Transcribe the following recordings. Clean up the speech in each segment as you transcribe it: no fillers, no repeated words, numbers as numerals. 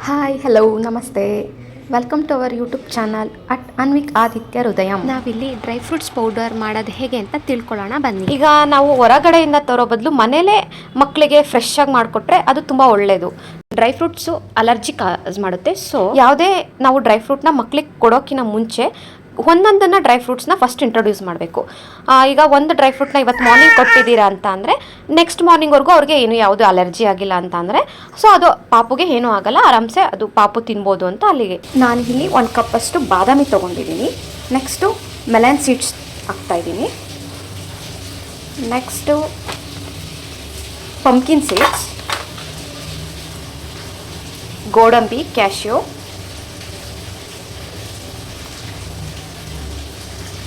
Hi hello ನಮಸ್ತೆ welcome to our YouTube channel at Anvik Aditya Hrudayam. ನಾವಿಲ್ಲಿ dry fruits powder ಮಾಡೋದು ಹೇಗೆ ಅಂತ ತಿಳ್ಕೊಳ್ಳೋಣ ಬನ್ನಿ. ಈಗ ನಾವು ಹೊರಗಡೆಯಿಂದ ತರೋ ಬದಲು ಮನೇಲೇ ಮಕ್ಕಳಿಗೆ ಫ್ರೆಶ್ ಆಗಿ ಮಾಡಿಕೊಟ್ರೆ ಅದು ತುಂಬ ಒಳ್ಳೆಯದು. ಡ್ರೈ ಫ್ರೂಟ್ಸು ಅಲರ್ಜಿ ಕಾಸ್ ಮಾಡುತ್ತೆ. ಸೊ ಯಾವುದೇ ನಾವು ಡ್ರೈ ಫ್ರೂಟ್ನ ಮಕ್ಕಳಿಗೆ ಕೊಡೋಕ್ಕಿಂತ ಮುಂಚೆ ಒಂದೊಂದನ್ನು ಡ್ರೈ ಫ್ರೂಟ್ಸ್ನ ಫಸ್ಟ್ ಇಂಟ್ರೊಡ್ಯೂಸ್ ಮಾಡಬೇಕು. ಈಗ ಒಂದು ಡ್ರೈ ಫ್ರೂಟ್ನ ಇವತ್ತು ಮಾರ್ನಿಂಗ್ ಕೊಟ್ಟಿದ್ದೀರಾ ಅಂತ ಅಂದರೆ ನೆಕ್ಸ್ಟ್ ಮಾರ್ನಿಂಗ್ವರೆಗೂ ಅವ್ರಿಗೆ ಏನು ಯಾವುದು ಅಲರ್ಜಿ ಆಗಿಲ್ಲ ಅಂತ ಅಂದರೆ ಸೊ ಅದು ಪಾಪುಗೆ ಏನೂ ಆಗಲ್ಲ, ಆರಾಮ್ಸೆ ಅದು ಪಾಪು ತಿನ್ಬೋದು ಅಂತ ಅಲ್ಲಿಗೆ. ನಾನು ಇಲ್ಲಿ 1 ಕಪ್ಪಷ್ಟು ಬಾದಾಮಿ ತೊಗೊಂಡಿದ್ದೀನಿ. ನೆಕ್ಸ್ಟು ಮೆಲನ್ ಸೀಡ್ಸ್ ಹಾಕ್ತಾಯಿದ್ದೀನಿ. ನೆಕ್ಸ್ಟು ಪಂಪ್ಕಿನ್ ಸೀಡ್ಸ್, ಗೋಡಂಬಿ, ಕ್ಯಾಶ್ಯೂ,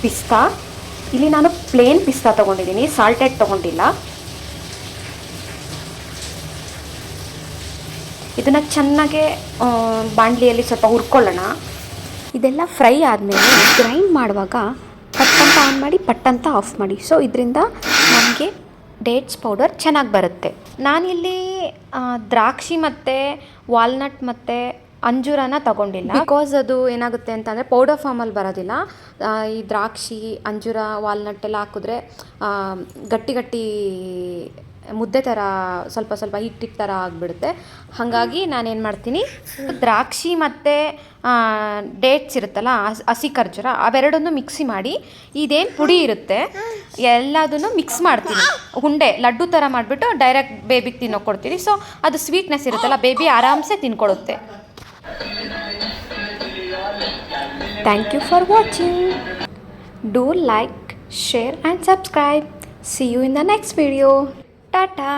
ಪಿಸ್ತಾ. ಇಲ್ಲಿ ನಾನು ಪ್ಲೇನ್ ಪಿಸ್ತಾ ತೊಗೊಂಡಿದ್ದೀನಿ, ಸಾಲ್ಟೆಡ್ ತೊಗೊಂಡಿಲ್ಲ. ಇದನ್ನು ಚೆನ್ನಾಗೆ ಬಾಣಲಿಯಲ್ಲಿ ಸ್ವಲ್ಪ ಹುರ್ಕೊಳ್ಳೋಣ. ಇದೆಲ್ಲ ಫ್ರೈ ಆದಮೇಲೆ ಗ್ರೈಂಡ್ ಮಾಡುವಾಗ ಪಟ್ಟಂತ ಆನ್ ಮಾಡಿ ಪಟ್ಟಂತ ಆಫ್ ಮಾಡಿ. ಸೊ ಇದರಿಂದ ನಮಗೆ ಡೇಟ್ಸ್ ಪೌಡರ್ ಚೆನ್ನಾಗಿ ಬರುತ್ತೆ. ನಾನಿಲ್ಲಿ ದ್ರಾಕ್ಷಿ ಮತ್ತು ವಾಲ್ನಟ್ ಮತ್ತು ಅಂಜೂರನ ತಗೊಂಡಿಲ್ಲ. ಬಿಕಾಸ್ ಅದು ಏನಾಗುತ್ತೆ ಅಂತಂದರೆ ಪೌಡರ್ ಫಾರ್ಮಲ್ಲಿ ಬರೋದಿಲ್ಲ. ಈ ದ್ರಾಕ್ಷಿ, ಅಂಜೂರ, ವಾಲ್ನಟ್ ಎಲ್ಲ ಹಾಕಿದ್ರೆ ಗಟ್ಟಿ ಗಟ್ಟಿ ಮುದ್ದೆ ಥರ ಸ್ವಲ್ಪ ಸ್ವಲ್ಪ ಹಿಟ್ಟು ಥರ ಆಗಿಬಿಡುತ್ತೆ. ಹಾಗಾಗಿ ನಾನೇನು ಮಾಡ್ತೀನಿ, ದ್ರಾಕ್ಷಿ ಮತ್ತು ಡೇಟ್ಸ್ ಇರುತ್ತಲ್ಲ, ಹಸಿ ಖರ್ಜೂರ, ಅವೆರಡನ್ನು ಮಿಕ್ಸಿ ಮಾಡಿ ಇದೇನು ಪುಡಿ ಇರುತ್ತೆ ಎಲ್ಲದನ್ನು ಮಿಕ್ಸ್ ಮಾಡ್ತೀನಿ. ಉಂಡೆ ಲಡ್ಡು ಥರ ಮಾಡಿಬಿಟ್ಟು ಡೈರೆಕ್ಟ್ ಬೇಬಿಗೆ ತಿನ್ನೋಕೆ ಕೊಡ್ತೀನಿ. ಸೊ ಅದು ಸ್ವೀಟ್ನೆಸ್ ಇರುತ್ತಲ್ಲ, ಬೇಬಿ ಆರಾಮ್ಸೆ ತಿನ್ಕೊಳುತ್ತೆ. Thank you for watching. Do like, share and subscribe. See you in the next video. Tata.